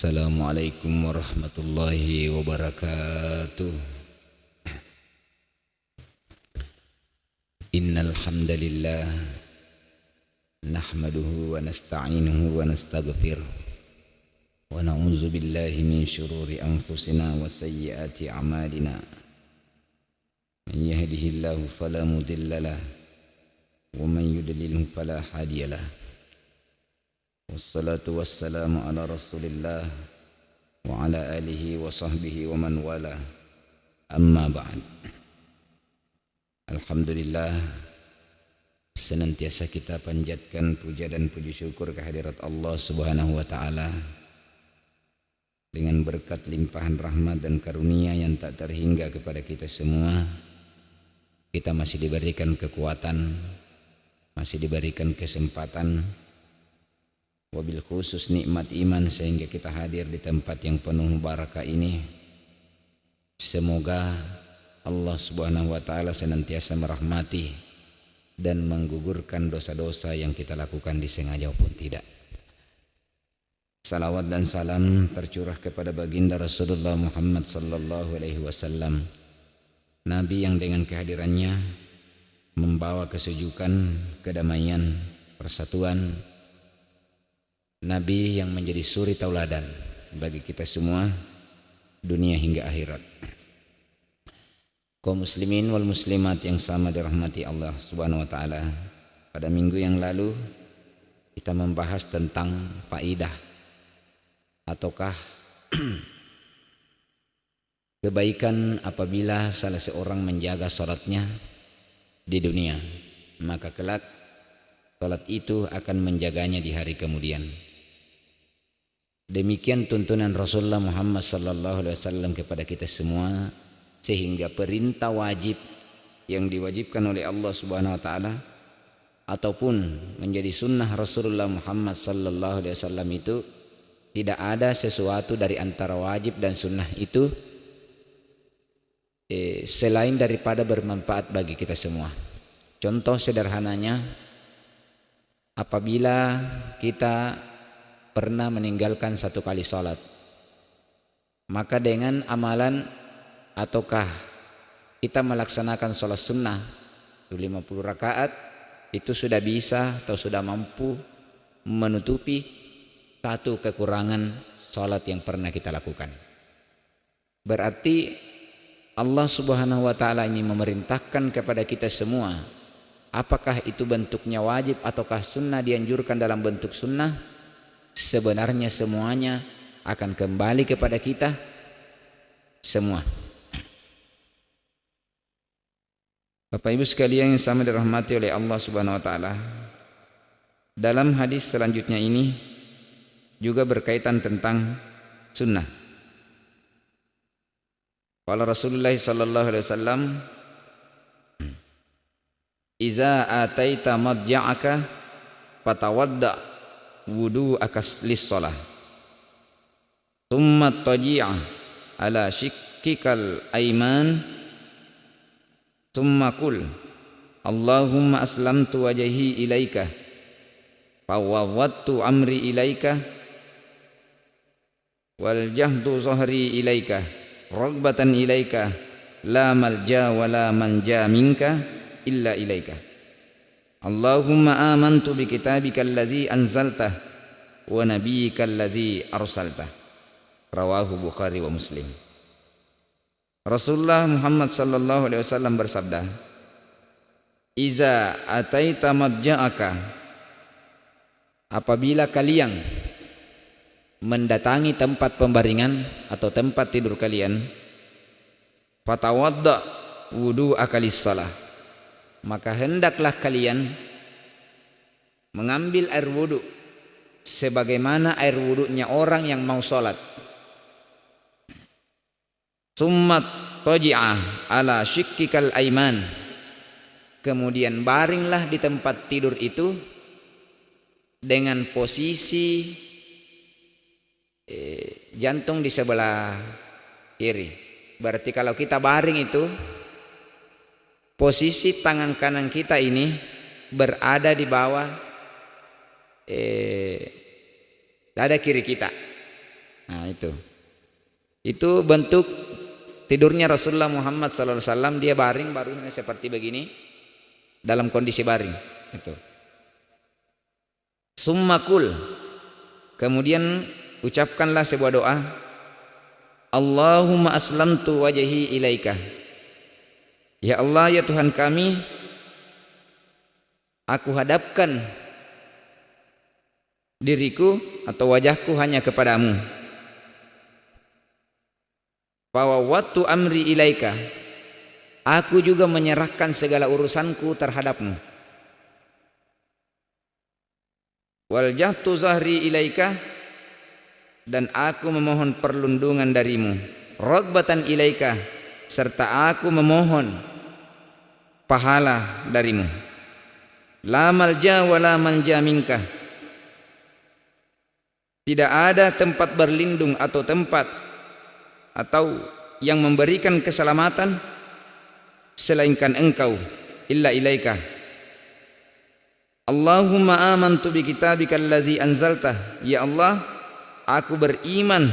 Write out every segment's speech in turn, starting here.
Assalamualaikum warahmatullahi wabarakatuh. Innal hamdalillah nahmaduhu wa nasta'inuhu wa nastaghfiruh wa na'udzu billahi min shururi anfusina wa sayyiati a'malina. Man yahdihillahu fala mudilla lahu wa man yudlilhu fala hadiyalah. Wassalatu wassalamu ala rasulillah wa ala alihi wa sahbihi wa man wala, amma ba'd. Alhamdulillah, senantiasa kita panjatkan puja dan puji syukur kehadirat Allah subhanahu wa ta'ala dengan berkat limpahan rahmat dan karunia yang tak terhingga kepada kita semua. Kita masih diberikan kekuatan, masih diberikan kesempatan, wabil khusus nikmat iman sehingga kita hadir di tempat yang penuh barakah ini. Semoga Allah subhanahu wa ta'ala senantiasa merahmati dan menggugurkan dosa-dosa yang kita lakukan disengaja maupun tidak. Salawat dan salam tercurah kepada baginda Rasulullah Muhammad sallallahu alaihi wasallam, Nabi yang dengan kehadirannya membawa kesejukan, kedamaian, persatuan, Nabi yang menjadi suri tauladan bagi kita semua, dunia hingga akhirat. Kaum muslimin wal muslimat yang sama dirahmati Allah subhanahu wa ta'ala, pada minggu yang lalu kita membahas tentang faidah ataukah kebaikan apabila salah seorang menjaga salatnya di dunia, maka kelak salat itu akan menjaganya di hari kemudian. Demikian tuntunan Rasulullah Muhammad sallallahu alaihi wasallam kepada kita semua, sehingga perintah wajib yang diwajibkan oleh Allah Subhanahu wa taala ataupun menjadi sunnah Rasulullah Muhammad sallallahu alaihi wasallam itu tidak ada sesuatu dari antara wajib dan sunnah itu selain daripada bermanfaat bagi kita semua. Contoh sederhananya, apabila kita pernah meninggalkan satu kali sholat, maka dengan amalan ataukah kita melaksanakan sholat sunnah 50 rakaat itu sudah bisa atau sudah mampu menutupi satu kekurangan sholat yang pernah kita lakukan. Berarti Allah subhanahu wa ta'ala ini memerintahkan kepada kita semua, apakah itu bentuknya wajib ataukah sunnah, dianjurkan dalam bentuk sunnah, sebenarnya semuanya akan kembali kepada kita semua. Bapak Ibu sekalian yang sama dirahmati oleh Allah Subhanahu wa taala, dalam hadis selanjutnya ini juga berkaitan tentang sunnah. Qala Rasulullah sallallahu alaihi wasallam, "Iza ataita madja'aka fatawadda wudu'aka lis-shalah. Tsumma taji'a ala shikkikal aiman. Tsumma qul Allahumma aslamtu wajhi ilaika fawwadtu amri ilaika wal jahdu zahri ilaika ragbatan ilaika la malja wa la manja minka illa ilaika. Allahumma amantu bi kitabika allazi anzalta wa nabiyyika allazi arsalta." Rawahu Bukhari wa Muslim. Rasulullah Muhammad sallallahu alaihi wasallam bersabda, "Iza ataita madja'aka," apabila kalian mendatangi tempat pembaringan atau tempat tidur kalian, fatawadda wudu'aka lis-shalah, maka hendaklah kalian mengambil air wudu sebagaimana air wudunya orang yang mau sholat. Summat taji'ah ala shikkikal aiman, kemudian baringlah di tempat tidur itu dengan posisi jantung di sebelah kiri. Berarti kalau kita baring itu posisi tangan kanan kita ini berada di bawah dada kiri kita. Nah, itu bentuk tidurnya Rasulullah Muhammad SAW. Dia baring, barunya seperti begini dalam kondisi baring. Itu. Summakul, kemudian ucapkanlah sebuah doa. Allahumma aslamtu wajhi ilaika. Ya Allah, ya Tuhan kami, aku hadapkan diriku atau wajahku hanya kepadamu. Fawawwatu amri ilaika, aku juga menyerahkan segala urusanku terhadapmu. Waljahtu zahri ilaika, dan aku memohon perlindungan darimu. Ragbatan ilaika, serta aku memohon pahala darimu. La malja wa la manja minka, tidak ada tempat berlindung atau tempat atau yang memberikan keselamatan selainkan engkau, illa ilaika. Allahumma amantu bi kitabika allazi anzaltah, ya Allah, aku beriman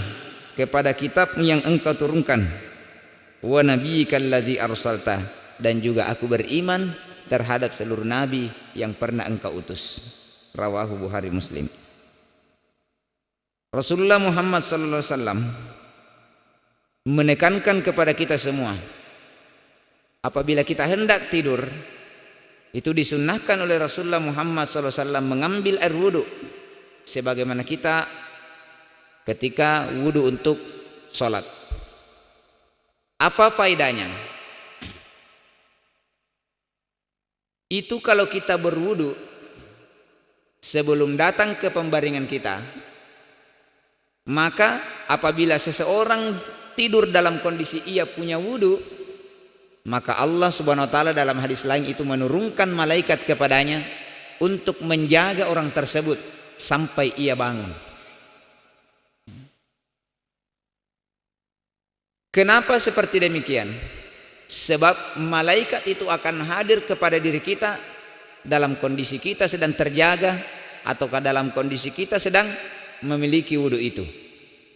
kepada kitab yang engkau turunkan. Wa nabiyyika allazi arsaltah, dan juga aku beriman terhadap seluruh nabi yang pernah engkau utus. Rawahu Bukhari Muslim. Rasulullah Muhammad sallallahu alaihi wasallam menekankan kepada kita semua, apabila kita hendak tidur, itu disunnahkan oleh Rasulullah Muhammad SAW mengambil air wudu sebagaimana kita ketika wudu untuk sholat. Apa faedahnya? Itu kalau kita berwudu sebelum datang ke pembaringan kita, maka apabila seseorang tidur dalam kondisi ia punya wudu, maka Allah Subhanahu wa taala dalam hadis lain itu menurunkan malaikat kepadanya untuk menjaga orang tersebut sampai ia bangun. Kenapa seperti demikian? Sebab malaikat itu akan hadir kepada diri kita dalam kondisi kita sedang terjaga ataukah dalam kondisi kita sedang memiliki wudu itu,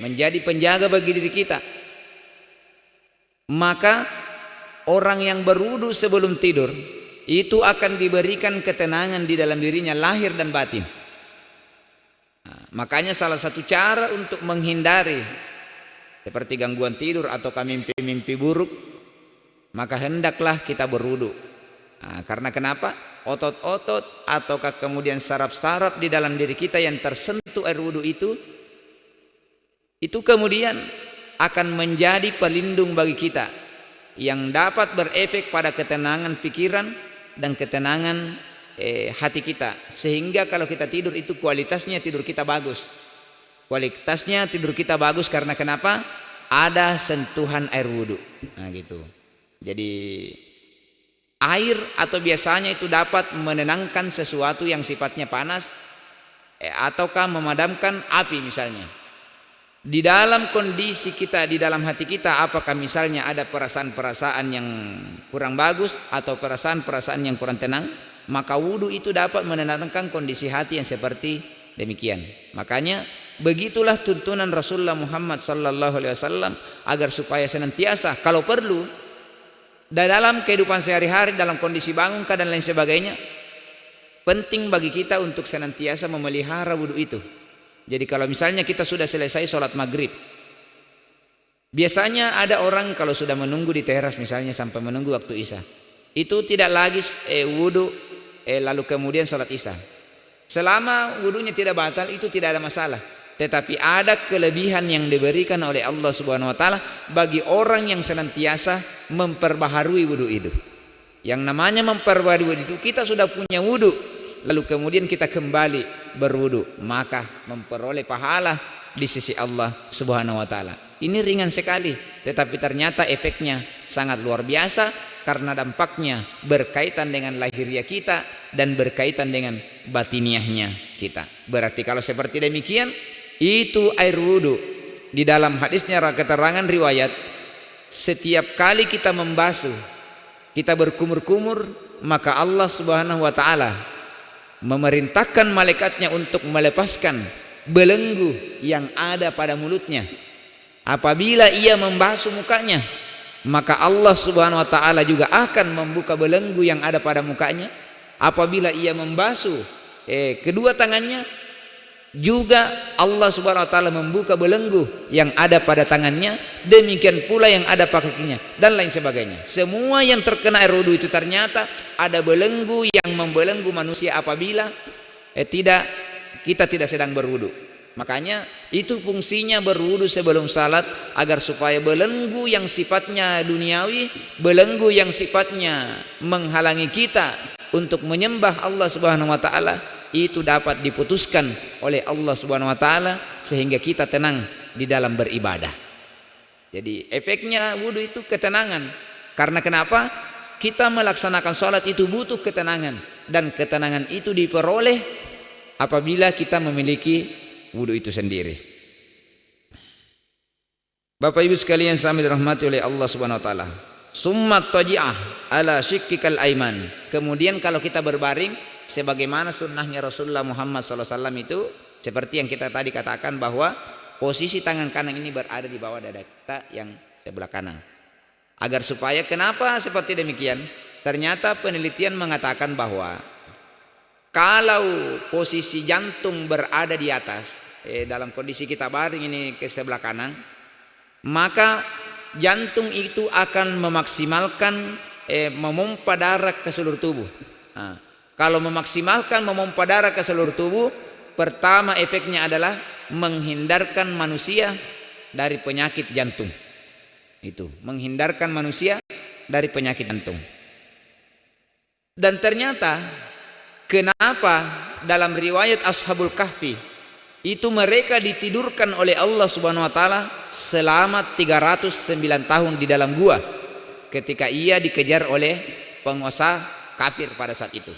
menjadi penjaga bagi diri kita. Maka orang yang berwudu sebelum tidur itu akan diberikan ketenangan di dalam dirinya lahir dan batin. Nah, makanya salah satu cara untuk menghindari seperti gangguan tidur atau mimpi-mimpi buruk, maka hendaklah kita berwudu. Nah, karena kenapa? Otot-otot ataukah kemudian saraf-saraf di dalam diri kita yang tersentuh air wudu itu kemudian akan menjadi pelindung bagi kita yang dapat berefek pada ketenangan pikiran dan ketenangan hati kita, sehingga kalau kita tidur itu kualitasnya tidur kita bagus. Kualitasnya tidur kita bagus karena kenapa? Ada sentuhan air wudu. Nah gitu. Jadi air atau biasanya itu dapat menenangkan sesuatu yang sifatnya panas ataukah memadamkan api misalnya. Di dalam kondisi kita, di dalam hati kita, apakah misalnya ada perasaan-perasaan yang kurang bagus atau perasaan-perasaan yang kurang tenang, maka wudu itu dapat menenangkan kondisi hati yang seperti demikian. Makanya begitulah tuntunan Rasulullah Muhammad sallallahu alaihi wasallam agar supaya senantiasa kalau perlu dalam kehidupan sehari-hari, dalam kondisi bangunkah dan lain sebagainya, penting bagi kita untuk senantiasa memelihara wudu itu. Jadi kalau misalnya kita sudah selesai sholat maghrib, biasanya ada orang kalau sudah menunggu di teras misalnya sampai menunggu waktu isya, itu tidak lagi wudu lalu kemudian sholat isya. Selama wudunya tidak batal itu tidak ada masalah. Tetapi ada kelebihan yang diberikan oleh Allah Subhanahu wa taala bagi orang yang senantiasa memperbaharui wudu itu. Yang namanya memperbaharui wudu itu, kita sudah punya wudu lalu kemudian kita kembali berwudu, maka memperoleh pahala di sisi Allah Subhanahu wa taala. Ini ringan sekali, tetapi ternyata efeknya sangat luar biasa karena dampaknya berkaitan dengan lahiriah kita dan berkaitan dengan batiniahnya kita. Berarti kalau seperti demikian, itu air wudu di dalam hadisnya keterangan riwayat, setiap kali kita membasuh, kita berkumur-kumur, maka Allah Subhanahu wa taala memerintahkan malaikatnya untuk melepaskan belenggu yang ada pada mulutnya. Apabila ia membasuh mukanya, maka Allah Subhanahu wa taala juga akan membuka belenggu yang ada pada mukanya. Apabila ia membasuh kedua tangannya, juga Allah Subhanahu wa taala membuka belenggu yang ada pada tangannya, demikian pula yang ada pada kakinya dan lain sebagainya. Semua yang terkena air wudu itu ternyata ada belenggu yang membelenggu manusia apabila kita tidak sedang berwudu. Makanya itu fungsinya berwudu sebelum salat, agar supaya belenggu yang sifatnya duniawi, belenggu yang sifatnya menghalangi kita untuk menyembah Allah Subhanahu wa taala, itu dapat diputuskan oleh Allah Subhanahu wa taala sehingga kita tenang di dalam beribadah. Jadi efeknya wudu itu ketenangan. Karena kenapa? Kita melaksanakan salat itu butuh ketenangan, dan ketenangan itu diperoleh apabila kita memiliki wudu itu sendiri. Bapak Ibu sekalian yang dirahmati oleh Allah Subhanahu wa taala. Summa taji'ah ala syiqqikal aiman. Kemudian kalau kita berbaring sebagaimana sunnahnya Rasulullah Muhammad SAW itu, seperti yang kita tadi katakan bahwa posisi tangan kanan ini berada di bawah dada kita yang sebelah kanan. Agar supaya, kenapa seperti demikian? Ternyata penelitian mengatakan bahwa kalau posisi jantung berada di atas, dalam kondisi kita baring ini ke sebelah kanan, maka jantung itu akan memaksimalkan memompa darah ke seluruh tubuh. Nah, kalau memaksimalkan memompa darah ke seluruh tubuh, pertama efeknya adalah menghindarkan manusia dari penyakit jantung. Itu menghindarkan manusia dari penyakit jantung. Dan ternyata kenapa dalam riwayat Ashabul Kahfi itu mereka ditidurkan oleh Allah Subhanahu wa taala selama 309 tahun di dalam gua ketika ia dikejar oleh penguasa kafir pada saat itu.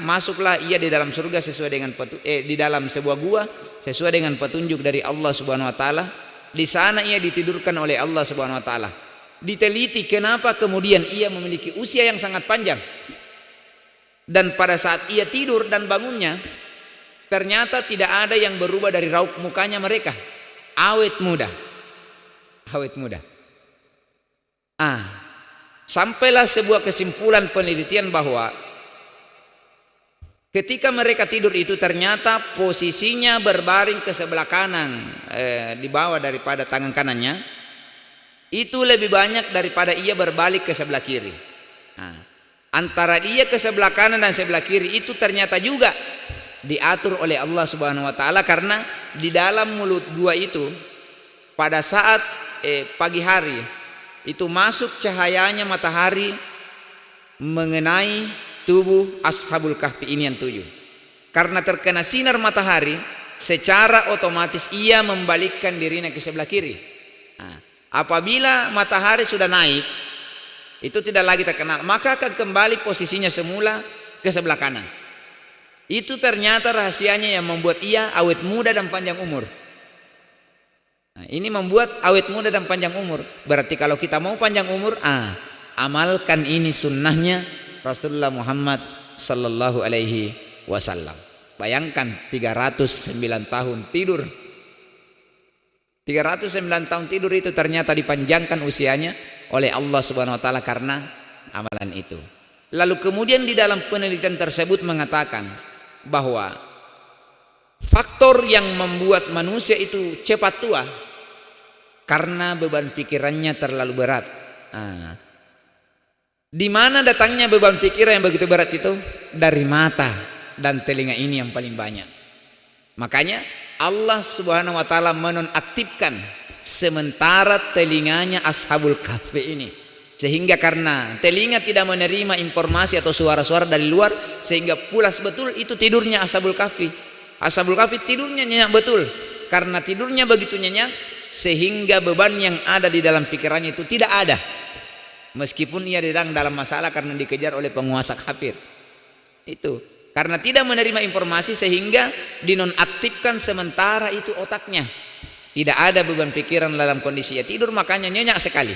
Masuklah ia di dalam surga sesuai dengan di dalam sebuah gua sesuai dengan petunjuk dari Allah Subhanahu wa taala. Di sana ia ditidurkan oleh Allah Subhanahu wa taala. Diteliti kenapa kemudian ia memiliki usia yang sangat panjang. Dan pada saat ia tidur dan bangunnya, ternyata tidak ada yang berubah dari raut mukanya mereka. Awet muda. Awet muda. Sampailah sebuah kesimpulan penelitian bahwa ketika mereka tidur itu ternyata posisinya berbaring ke sebelah kanan, di bawah daripada tangan kanannya, itu lebih banyak daripada ia berbalik ke sebelah kiri. Antara dia ke sebelah kanan dan sebelah kiri itu ternyata juga diatur oleh Allah Subhanahu wa taala, karena di dalam mulut gua itu pada saat pagi hari itu masuk cahayanya matahari mengenai tubuh Ashabul Kahfi ini yang 7. Karena terkena sinar matahari, secara otomatis ia membalikkan dirinya ke sebelah kiri. Apabila matahari sudah naik, itu tidak lagi terkenal, maka akan kembali posisinya semula ke sebelah kanan. Itu ternyata rahasianya yang membuat ia awet muda dan panjang umur. Ini membuat awet muda dan panjang umur. Berarti kalau kita mau panjang umur, amalkan ini sunnahnya Rasulullah Muhammad sallallahu alaihi wasallam. Bayangkan 309 tahun tidur. 309 tahun tidur itu ternyata dipanjangkan usianya oleh Allah Subhanahu wa taala karena amalan itu. Lalu kemudian di dalam penelitian tersebut mengatakan bahwa faktor yang membuat manusia itu cepat tua karena beban pikirannya terlalu berat. Di mana datangnya beban pikiran yang begitu berat itu? Dari mata dan telinga ini yang paling banyak. Makanya Allah Subhanahu wa taala menonaktifkan sementara telinganya Ashabul Kahfi ini, sehingga karena telinga tidak menerima informasi atau suara-suara dari luar, sehingga pulas betul itu tidurnya Ashabul Kahfi. Ashabul Kahfi tidurnya nyenyak betul. Karena tidurnya begitu nyenyak, sehingga beban yang ada di dalam pikirannya itu tidak ada, meskipun ia sedang dalam masalah karena dikejar oleh penguasa kafir. Itu karena tidak menerima informasi sehingga dinonaktifkan sementara itu otaknya. Tidak ada beban pikiran dalam kondisi ia tidur, makanya nyenyak sekali.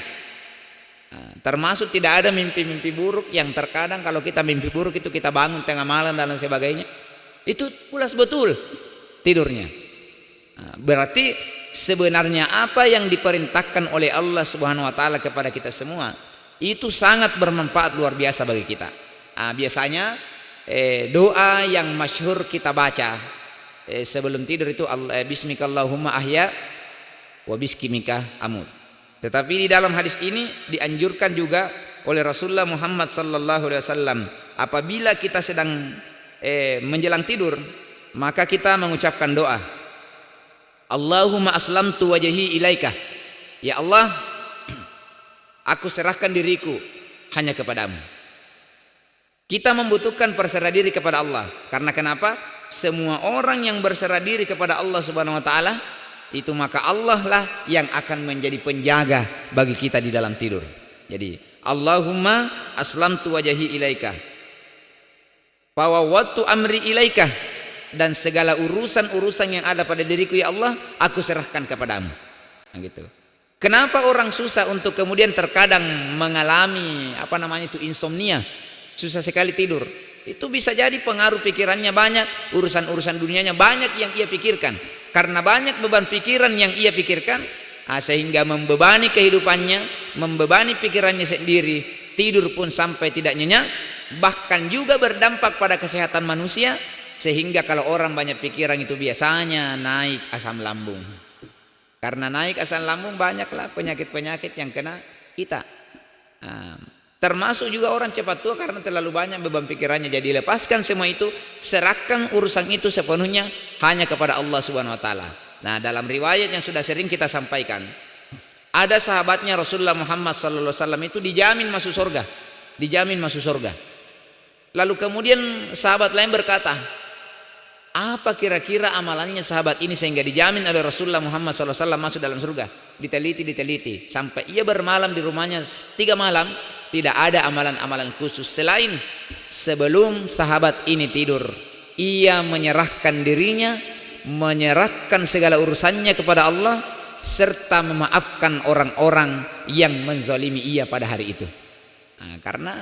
Termasuk tidak ada mimpi-mimpi buruk yang terkadang kalau kita mimpi buruk itu kita bangun tengah malam dan sebagainya. Itu pulas betul. tidurnya. Nah, berarti sebenarnya apa yang diperintahkan oleh Allah Subhanahu wa taala kepada kita semua itu sangat bermanfaat luar biasa bagi kita. Nah, biasanya doa yang masyhur kita baca sebelum tidur itu bismikallahumma ahya wa biskimika amut. Tetapi di dalam hadis ini dianjurkan juga oleh Rasulullah Muhammad sallallahu alaihi wasallam, apabila kita sedang menjelang tidur, maka kita mengucapkan doa, Allahumma aslamtu wajhi ilaika. Ya Allah, aku serahkan diriku hanya kepadamu. Kita membutuhkan berserah diri kepada Allah. Karena kenapa? Semua orang yang berserah diri kepada Allah Subhanahu wa taala, itu maka Allah lah yang akan menjadi penjaga bagi kita di dalam tidur. Jadi Allahumma aslamtu wajhi ilaika wa wawwadtu amri ilaika, dan segala urusan-urusan yang ada pada diriku ya Allah aku serahkan kepadamu. Nah, gitu. Kenapa orang susah untuk kemudian terkadang mengalami insomnia, susah sekali tidur? Itu bisa jadi pengaruh pikirannya banyak, urusan-urusan dunianya banyak yang ia pikirkan. Karena banyak beban pikiran yang ia pikirkan, sehingga membebani kehidupannya, membebani pikirannya sendiri. Tidur pun sampai tidak nyenyak, bahkan juga berdampak pada kesehatan manusia. Sehingga kalau orang banyak pikiran itu biasanya naik asam lambung. Karena naik asam lambung banyaklah penyakit-penyakit yang kena kita. Termasuk juga orang cepat tua karena terlalu banyak beban pikirannya. Jadi lepaskan semua itu, serahkan urusan itu sepenuhnya hanya kepada Allah Subhanahu wa taala. Nah, dalam riwayat yang sudah sering kita sampaikan, ada sahabatnya Rasulullah Muhammad sallallahu alaihi wasallam itu dijamin masuk surga. Dijamin masuk surga. Lalu kemudian sahabat lain berkata, apa kira-kira amalannya sahabat ini sehingga dijamin oleh Rasulullah Muhammad sallallahu alaihi wasallam masuk dalam surga? Diteliti sampai ia bermalam di rumahnya 3 malam. Tidak ada amalan-amalan khusus selain sebelum sahabat ini tidur, ia menyerahkan dirinya, menyerahkan segala urusannya kepada Allah, serta memaafkan orang-orang yang menzalimi ia pada hari itu. Nah, karena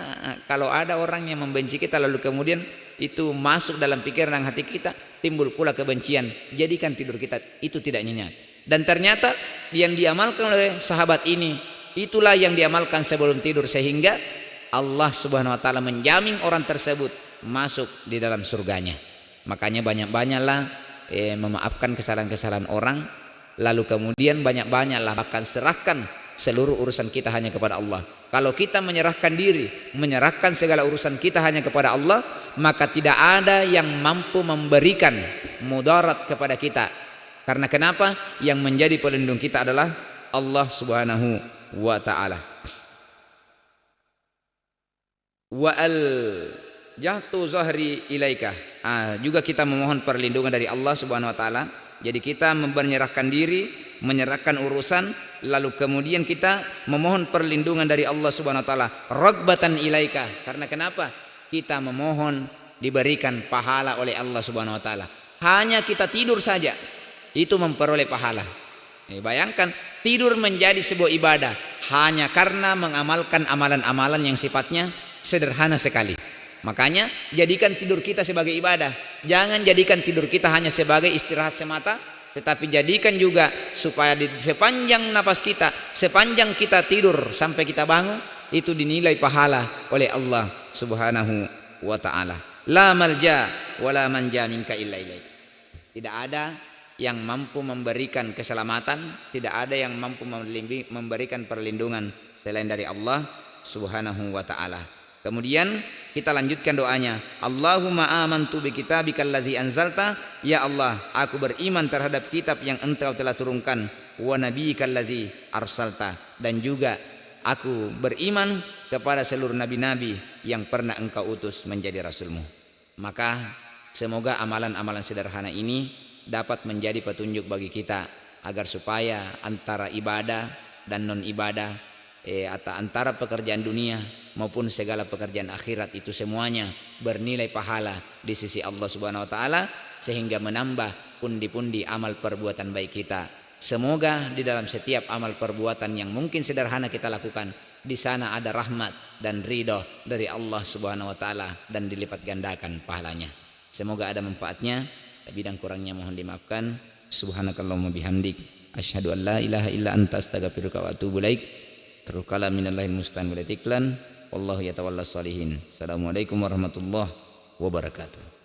kalau ada orang yang membenci kita lalu kemudian itu masuk dalam pikiran dan hati kita, timbul pula kebencian, jadikan tidur kita itu tidak nyenyak. Dan ternyata yang diamalkan oleh sahabat ini, itulah yang diamalkan sebelum tidur, sehingga Allah Subhanahu wa taala menjamin orang tersebut masuk di dalam surganya. Makanya banyak-banyaklah memaafkan kesalahan-kesalahan orang, lalu kemudian banyak-banyaklah bahkan serahkan seluruh urusan kita hanya kepada Allah. Kalau kita menyerahkan diri, menyerahkan segala urusan kita hanya kepada Allah, maka tidak ada yang mampu memberikan mudarat kepada kita. Karena kenapa? Yang menjadi pelindung kita adalah Allah Subhanahu wa ta'ala. Wa al jahtu zahri ilaika. Juga kita memohon perlindungan dari Allah Subhanahu wa taala. Jadi kita menyerahkan diri, menyerahkan urusan, lalu kemudian kita memohon perlindungan dari Allah Subhanahu wa taala, ragbatan ilaika. Karena kenapa? Kita memohon diberikan pahala oleh Allah Subhanahu wa taala. Hanya kita tidur saja itu memperoleh pahala. Bayangkan tidur menjadi sebuah ibadah hanya karena mengamalkan amalan-amalan yang sifatnya sederhana sekali. Makanya jadikan tidur kita sebagai ibadah. Jangan jadikan tidur kita hanya sebagai istirahat semata, tetapi jadikan juga supaya di sepanjang napas kita, sepanjang kita tidur sampai kita bangun, itu dinilai pahala oleh Allah Subhanahu wa taala. La malja wala manja minka illa ilaik. Tidak ada yang mampu memberikan keselamatan, tidak ada yang mampu memberikan perlindungan selain dari Allah Subhanahu wa taala. Kemudian kita lanjutkan doanya, Allahumma amantu bi kitabikal ladzi anzalta, ya Allah, aku beriman terhadap kitab yang Engkau telah turunkan, wa nabiyyikal ladzi arsalta, dan juga aku beriman kepada seluruh nabi-nabi yang pernah Engkau utus menjadi rasulmu. Maka semoga amalan-amalan sederhana ini dapat menjadi petunjuk bagi kita agar supaya antara ibadah dan non ibadah, atau antara pekerjaan dunia maupun segala pekerjaan akhirat itu semuanya bernilai pahala di sisi Allah Subhanahu wa taala, sehingga menambah pundi-pundi amal perbuatan baik kita. Semoga di dalam setiap amal perbuatan yang mungkin sederhana kita lakukan, di sana ada rahmat dan ridho dari Allah Subhanahu wa taala dan dilipat gandakan pahalanya. Semoga ada manfaatnya. lebih dan kurangnya mohon dimaafkan. Subhanakallahumma bihamdik asyhadu an la ilaha illa anta astaghfiruka wa atubu ilaik. Terukala minallahi mustan wal itiklan wallahu yatawalla sholihin. Assalamualaikum warahmatullahi wabarakatuh.